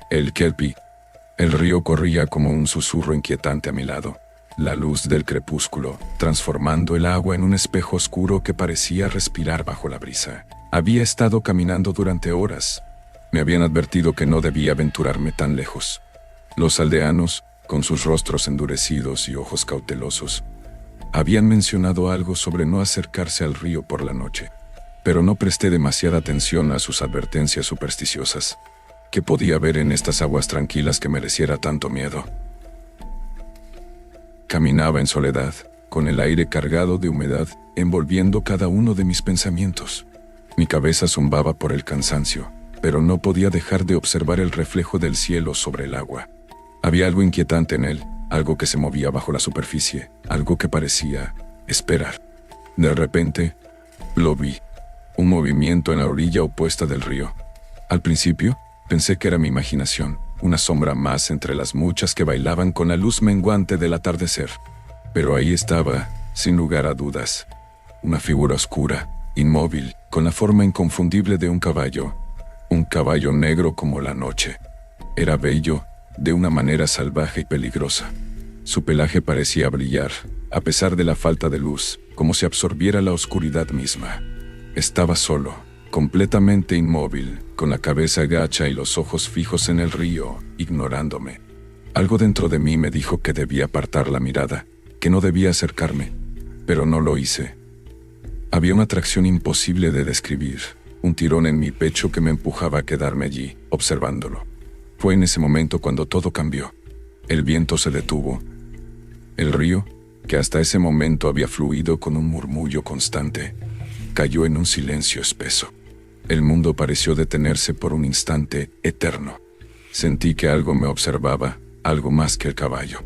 El Kelpie. El río corría como un susurro inquietante a mi lado. La luz del crepúsculo, transformando el agua en un espejo oscuro que parecía respirar bajo la brisa. Había estado caminando durante horas. Me habían advertido que no debía aventurarme tan lejos. Los aldeanos, con sus rostros endurecidos y ojos cautelosos, habían mencionado algo sobre no acercarse al río por la noche, pero no presté demasiada atención a sus advertencias supersticiosas. ¿Qué podía haber en estas aguas tranquilas que mereciera tanto miedo? Caminaba en soledad, con el aire cargado de humedad, envolviendo cada uno de mis pensamientos. Mi cabeza zumbaba por el cansancio, pero no podía dejar de observar el reflejo del cielo sobre el agua. Había algo inquietante en él, algo que se movía bajo la superficie, algo que parecía esperar. De repente, lo vi. Un movimiento en la orilla opuesta del río. Al principio, pensé que era mi imaginación, una sombra más entre las muchas que bailaban con la luz menguante del atardecer. Pero ahí estaba, sin lugar a dudas, una figura oscura, inmóvil, con la forma inconfundible de un caballo negro como la noche. Era bello, de una manera salvaje y peligrosa. Su pelaje parecía brillar, a pesar de la falta de luz, como si absorbiera la oscuridad misma. Estaba solo, completamente inmóvil, con la cabeza gacha y los ojos fijos en el río, ignorándome. Algo dentro de mí me dijo que debía apartar la mirada, que no debía acercarme, pero no lo hice. Había una atracción imposible de describir, un tirón en mi pecho que me empujaba a quedarme allí, observándolo. Fue en ese momento cuando todo cambió. El viento se detuvo. El río, que hasta ese momento había fluido con un murmullo constante, cayó en un silencio espeso. El mundo pareció detenerse por un instante eterno. Sentí que algo me observaba, algo más que el caballo.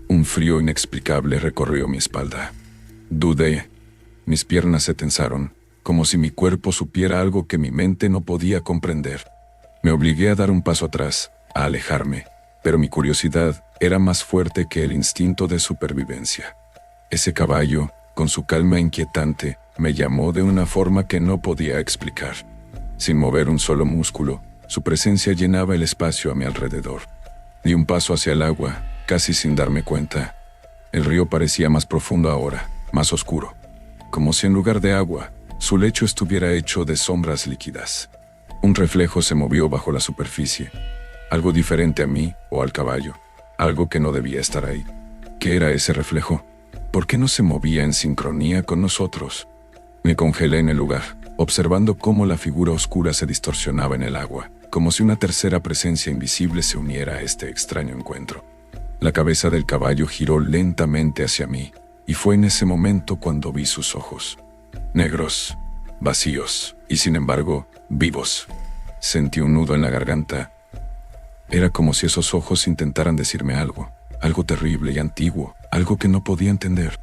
Un frío inexplicable recorrió mi espalda. Dudé. Mis piernas se tensaron, como si mi cuerpo supiera algo que mi mente no podía comprender. Me obligué a dar un paso atrás, a alejarme, pero mi curiosidad era más fuerte que el instinto de supervivencia. Ese caballo, con su calma inquietante, me llamó de una forma que no podía explicar. Sin mover un solo músculo, su presencia llenaba el espacio a mi alrededor. Di un paso hacia el agua, casi sin darme cuenta. El río parecía más profundo ahora, más oscuro, como si en lugar de agua, su lecho estuviera hecho de sombras líquidas. Un reflejo se movió bajo la superficie, algo diferente a mí o al caballo, algo que no debía estar ahí. ¿Qué era ese reflejo? ¿Por qué no se movía en sincronía con nosotros? Me congelé en el lugar, observando cómo la figura oscura se distorsionaba en el agua, como si una tercera presencia invisible se uniera a este extraño encuentro. La cabeza del caballo giró lentamente hacia mí, y fue en ese momento cuando vi sus ojos. Negros, vacíos, y sin embargo, vivos. Sentí un nudo en la garganta. Era como si esos ojos intentaran decirme algo, algo terrible y antiguo, algo que no podía entender.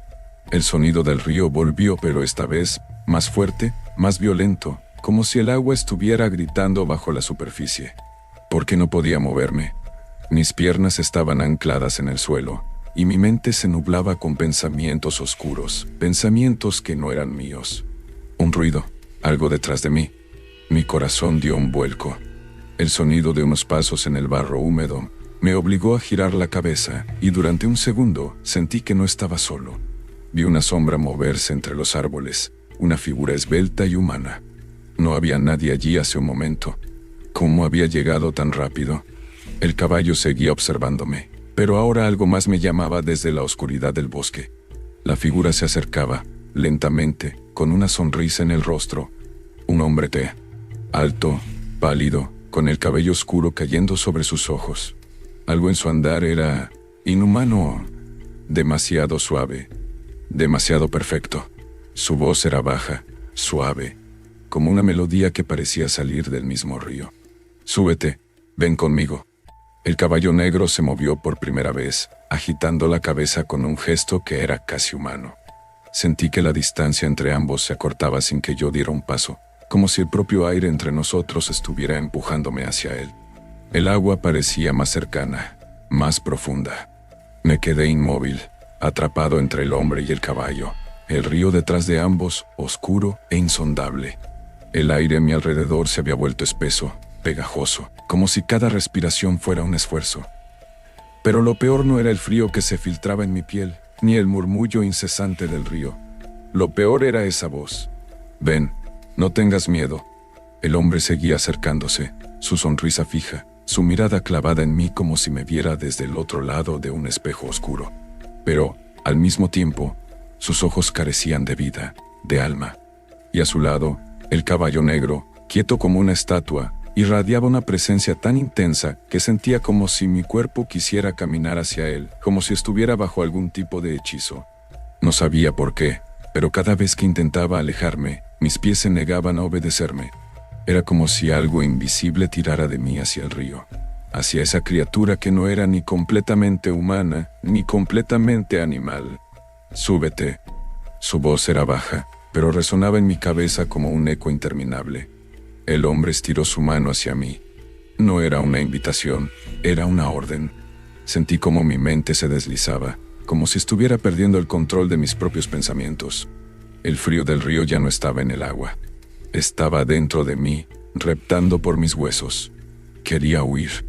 El sonido del río volvió, pero esta vez, más fuerte, más violento, como si el agua estuviera gritando bajo la superficie. ¿Por qué no podía moverme? Mis piernas estaban ancladas en el suelo, y mi mente se nublaba con pensamientos oscuros, pensamientos que no eran míos. Un ruido, algo detrás de mí. Mi corazón dio un vuelco. El sonido de unos pasos en el barro húmedo me obligó a girar la cabeza, y durante un segundo sentí que no estaba solo. Vi una sombra moverse entre los árboles, una figura esbelta y humana. No había nadie allí hace un momento. ¿Cómo había llegado tan rápido? El caballo seguía observándome, pero ahora algo más me llamaba desde la oscuridad del bosque. La figura se acercaba, lentamente, con una sonrisa en el rostro. Un hombre alto, pálido, con el cabello oscuro cayendo sobre sus ojos. Algo en su andar era inhumano, demasiado suave, demasiado perfecto. Su voz era baja, suave, como una melodía que parecía salir del mismo río. «Súbete, ven conmigo». El caballo negro se movió por primera vez, agitando la cabeza con un gesto que era casi humano. Sentí que la distancia entre ambos se acortaba sin que yo diera un paso, como si el propio aire entre nosotros estuviera empujándome hacia él. El agua parecía más cercana, más profunda. Me quedé inmóvil, atrapado entre el hombre y el caballo, el río detrás de ambos, oscuro e insondable. El aire a mi alrededor se había vuelto espeso, pegajoso, como si cada respiración fuera un esfuerzo. Pero lo peor no era el frío que se filtraba en mi piel, ni el murmullo incesante del río. Lo peor era esa voz. Ven, no tengas miedo. El hombre seguía acercándose, su sonrisa fija, su mirada clavada en mí como si me viera desde el otro lado de un espejo oscuro. Pero, al mismo tiempo, sus ojos carecían de vida, de alma. Y a su lado, el caballo negro, quieto como una estatua, irradiaba una presencia tan intensa que sentía como si mi cuerpo quisiera caminar hacia él, como si estuviera bajo algún tipo de hechizo. No sabía por qué, pero cada vez que intentaba alejarme, mis pies se negaban a obedecerme. Era como si algo invisible tirara de mí hacia el río, hacia esa criatura que no era ni completamente humana, ni completamente animal. Súbete. Su voz era baja, pero resonaba en mi cabeza como un eco interminable. El hombre estiró su mano hacia mí. No era una invitación, era una orden. Sentí como mi mente se deslizaba, como si estuviera perdiendo el control de mis propios pensamientos. El frío del río ya no estaba en el agua. Estaba dentro de mí, reptando por mis huesos. Quería huir.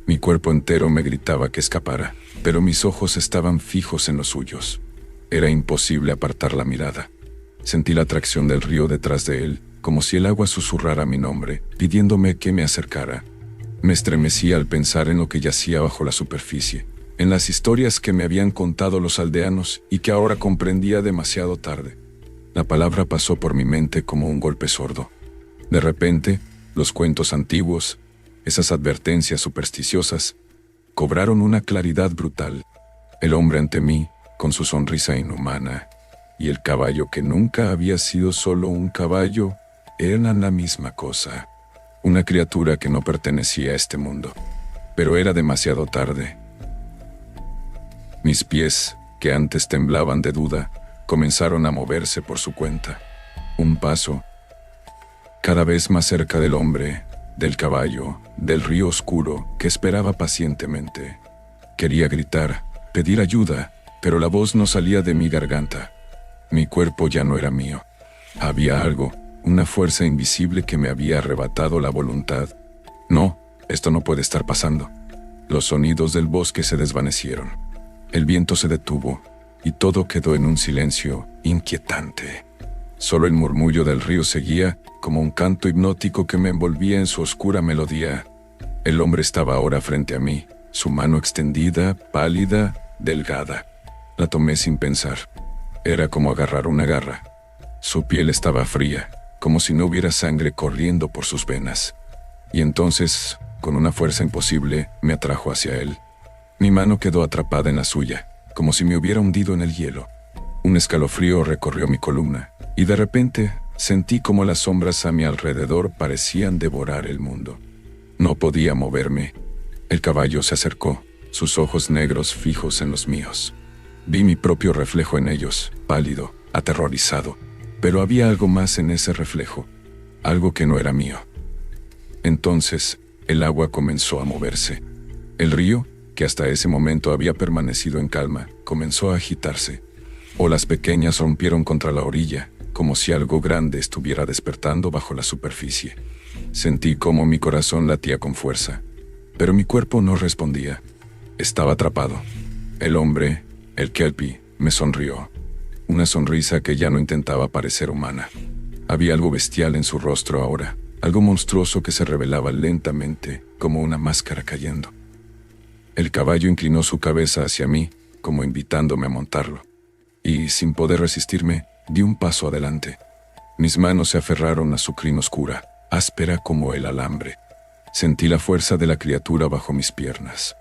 Mi cuerpo entero me gritaba que escapara, pero mis ojos estaban fijos en los suyos. Era imposible apartar la mirada. Sentí la atracción del río detrás de él, como si el agua susurrara mi nombre, pidiéndome que me acercara. Me estremecí al pensar en lo que yacía bajo la superficie, en las historias que me habían contado los aldeanos y que ahora comprendía demasiado tarde. La palabra pasó por mi mente como un golpe sordo. De repente, los cuentos antiguos, esas advertencias supersticiosas, cobraron una claridad brutal. El hombre ante mí, con su sonrisa inhumana, y el caballo que nunca había sido solo un caballo, eran la misma cosa. Una criatura que no pertenecía a este mundo. Pero era demasiado tarde. Mis pies, que antes temblaban de duda, comenzaron a moverse por su cuenta. Un paso, cada vez más cerca del hombre, del caballo, del río oscuro que esperaba pacientemente. Quería gritar, pedir ayuda, pero la voz no salía de mi garganta. Mi cuerpo ya no era mío. Había algo, una fuerza invisible que me había arrebatado la voluntad. No, esto no puede estar pasando. Los sonidos del bosque se desvanecieron. El viento se detuvo y todo quedó en un silencio inquietante. Solo el murmullo del río seguía como un canto hipnótico que me envolvía en su oscura melodía. El hombre estaba ahora frente a mí, su mano extendida, pálida, delgada. La tomé sin pensar. Era como agarrar una garra. Su piel estaba fría, como si no hubiera sangre corriendo por sus venas. Y entonces, con una fuerza imposible, me atrajo hacia él. Mi mano quedó atrapada en la suya, como si me hubiera hundido en el hielo. Un escalofrío recorrió mi columna, y de repente sentí como las sombras a mi alrededor parecían devorar el mundo. No podía moverme. El caballo se acercó, sus ojos negros fijos en los míos. Vi mi propio reflejo en ellos, pálido, aterrorizado. Pero había algo más en ese reflejo, algo que no era mío. Entonces, el agua comenzó a moverse. El río, que hasta ese momento había permanecido en calma, comenzó a agitarse. Olas pequeñas rompieron contra la orilla, como si algo grande estuviera despertando bajo la superficie. Sentí cómo mi corazón latía con fuerza, pero mi cuerpo no respondía. Estaba atrapado. El hombre, el Kelpie, me sonrió. Una sonrisa que ya no intentaba parecer humana. Había algo bestial en su rostro ahora, algo monstruoso que se revelaba lentamente, como una máscara cayendo. El caballo inclinó su cabeza hacia mí, como invitándome a montarlo. Y, sin poder resistirme, di un paso adelante. Mis manos se aferraron a su crin oscura, áspera como el alambre. Sentí la fuerza de la criatura bajo mis piernas.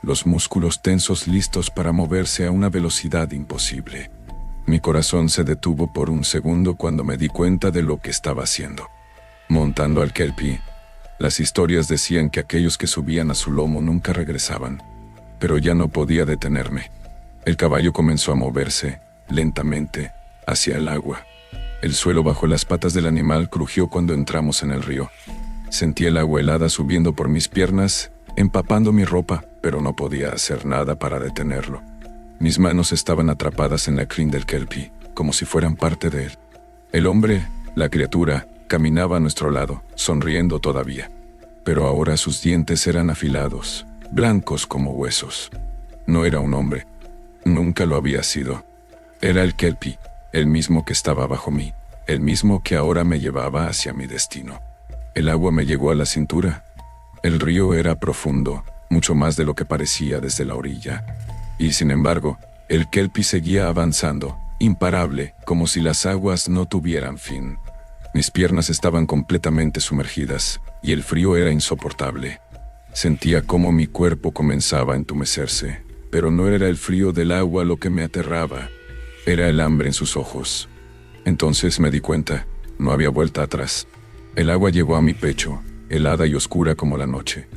Los músculos tensos listos para moverse a una velocidad imposible. Mi corazón se detuvo por un segundo cuando me di cuenta de lo que estaba haciendo. Montando al Kelpie, las historias decían que aquellos que subían a su lomo nunca regresaban, pero ya no podía detenerme. El caballo comenzó a moverse, lentamente, hacia el agua. El suelo bajo las patas del animal crujió cuando entramos en el río. Sentí el agua helada subiendo por mis piernas, empapando mi ropa, pero no podía hacer nada para detenerlo. Mis manos estaban atrapadas en la crin del Kelpie, como si fueran parte de él. El hombre, la criatura, Caminaba a nuestro lado, sonriendo todavía. Pero ahora sus dientes eran afilados, blancos como huesos. No era un hombre. Nunca lo había sido. Era el Kelpie, el mismo que estaba bajo mí, el mismo que ahora me llevaba hacia mi destino. El agua me llegó a la cintura. El río era profundo, mucho más de lo que parecía desde la orilla. Y sin embargo, el Kelpie seguía avanzando, imparable, como si las aguas no tuvieran fin. Mis piernas estaban completamente sumergidas, y el frío era insoportable. Sentía cómo mi cuerpo comenzaba a entumecerse, pero no era el frío del agua lo que me aterraba, era el hambre en sus ojos. Entonces me di cuenta, no había vuelta atrás. El agua llegó a mi pecho, helada y oscura como la noche.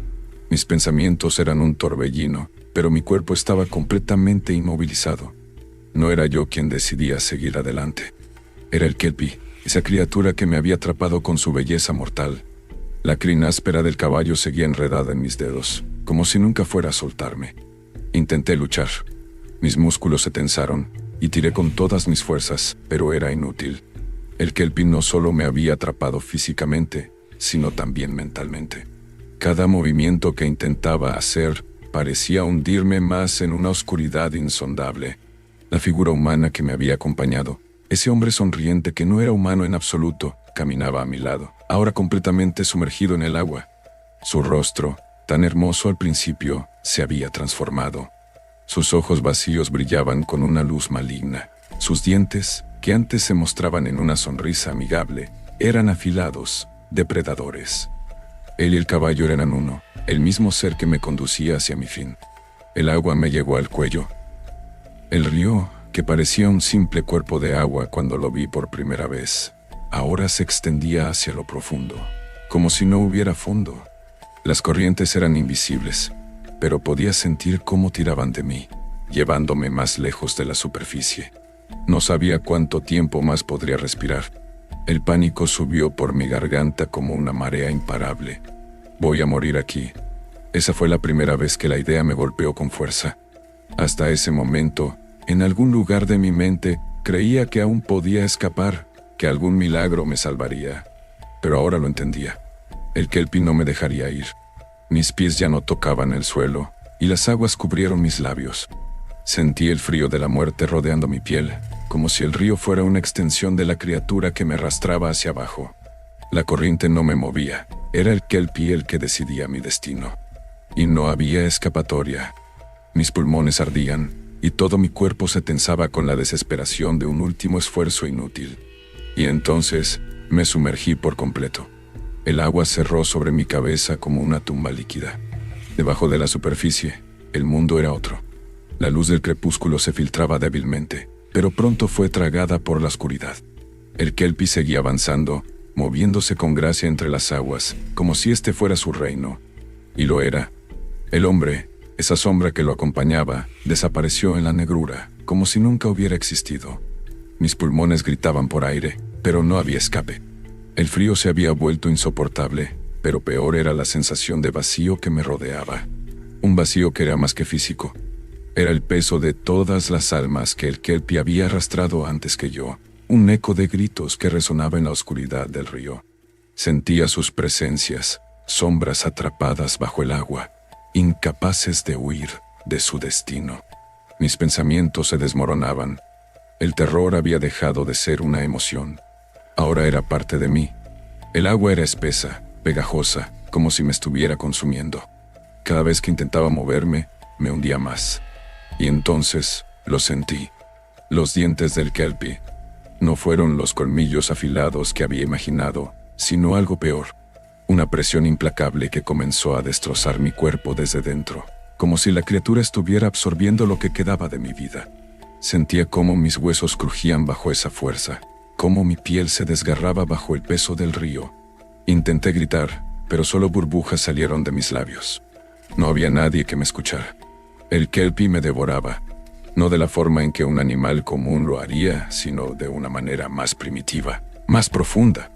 Mis pensamientos eran un torbellino, pero mi cuerpo estaba completamente inmovilizado. No era yo quien decidía seguir adelante. Era el Kelpie, esa criatura que me había atrapado con su belleza mortal. La crin áspera del caballo seguía enredada en mis dedos, como si nunca fuera a soltarme. Intenté luchar. Mis músculos se tensaron, y tiré con todas mis fuerzas, pero era inútil. El Kelpie no solo me había atrapado físicamente, sino también mentalmente. Cada movimiento que intentaba hacer parecía hundirme más en una oscuridad insondable. La figura humana que me había acompañado, ese hombre sonriente que no era humano en absoluto, caminaba a mi lado, ahora completamente sumergido en el agua. Su rostro, tan hermoso al principio, se había transformado. Sus ojos vacíos brillaban con una luz maligna. Sus dientes, que antes se mostraban en una sonrisa amigable, eran afilados, depredadores. Él y el caballo eran uno, el mismo ser que me conducía hacia mi fin. El agua me llegó al cuello. El río, que parecía un simple cuerpo de agua cuando lo vi por primera vez, ahora se extendía hacia lo profundo, como si no hubiera fondo. Las corrientes eran invisibles, pero podía sentir cómo tiraban de mí, llevándome más lejos de la superficie. No sabía cuánto tiempo más podría respirar. El pánico subió por mi garganta como una marea imparable. Voy a morir aquí. Esa fue la primera vez que la idea me golpeó con fuerza. Hasta ese momento, en algún lugar de mi mente, creía que aún podía escapar, que algún milagro me salvaría. Pero ahora lo entendía. El Kelpie no me dejaría ir. Mis pies ya no tocaban el suelo, y las aguas cubrieron mis labios. Sentí el frío de la muerte rodeando mi piel, como si el río fuera una extensión de la criatura que me arrastraba hacia abajo. La corriente no me movía, era el Kelpie el que decidía mi destino. Y no había escapatoria. Mis pulmones ardían, y todo mi cuerpo se tensaba con la desesperación de un último esfuerzo inútil. Y entonces, me sumergí por completo. El agua cerró sobre mi cabeza como una tumba líquida. Debajo de la superficie, el mundo era otro. La luz del crepúsculo se filtraba débilmente, pero pronto fue tragada por la oscuridad. El Kelpie seguía avanzando, moviéndose con gracia entre las aguas, como si este fuera su reino. Y lo era. El hombre, esa sombra que lo acompañaba, desapareció en la negrura, como si nunca hubiera existido. Mis pulmones gritaban por aire, pero no había escape. El frío se había vuelto insoportable, pero peor era la sensación de vacío que me rodeaba. Un vacío que era más que físico. Era el peso de todas las almas que el Kelpie había arrastrado antes que yo, un eco de gritos que resonaba en la oscuridad del río. Sentía sus presencias, sombras atrapadas bajo el agua, incapaces de huir de su destino. Mis pensamientos se desmoronaban. El terror había dejado de ser una emoción. Ahora era parte de mí. El agua era espesa, pegajosa, como si me estuviera consumiendo. Cada vez que intentaba moverme, me hundía más. Y entonces, lo sentí. Los dientes del Kelpie. No fueron los colmillos afilados que había imaginado, sino algo peor. Una presión implacable que comenzó a destrozar mi cuerpo desde dentro, como si la criatura estuviera absorbiendo lo que quedaba de mi vida. Sentía cómo mis huesos crujían bajo esa fuerza, cómo mi piel se desgarraba bajo el peso del río. Intenté gritar, pero solo burbujas salieron de mis labios. No había nadie que me escuchara. El Kelpie me devoraba, no de la forma en que un animal común lo haría, sino de una manera más primitiva, más profunda.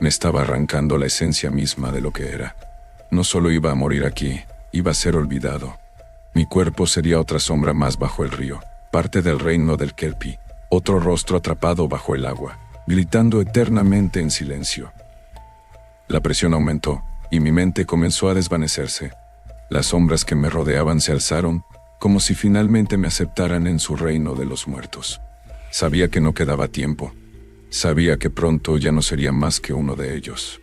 Me estaba arrancando la esencia misma de lo que era. No solo iba a morir aquí, iba a ser olvidado. Mi cuerpo sería otra sombra más bajo el río, parte del reino del Kelpie, otro rostro atrapado bajo el agua, gritando eternamente en silencio. La presión aumentó, y mi mente comenzó a desvanecerse. Las sombras que me rodeaban se alzaron, como si finalmente me aceptaran en su reino de los muertos. Sabía que no quedaba tiempo. Sabía que pronto ya no sería más que uno de ellos.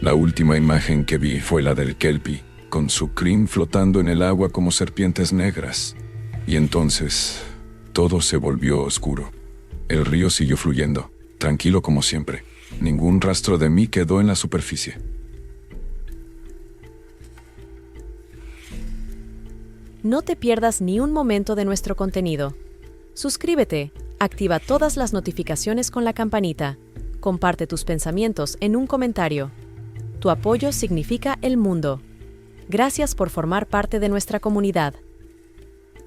La última imagen que vi fue la del Kelpie, con su crin flotando en el agua como serpientes negras. Y entonces, todo se volvió oscuro. El río siguió fluyendo, tranquilo como siempre. Ningún rastro de mí quedó en la superficie. No te pierdas ni un momento de nuestro contenido. Suscríbete, activa todas las notificaciones con la campanita, comparte tus pensamientos en un comentario. Tu apoyo significa el mundo. Gracias por formar parte de nuestra comunidad.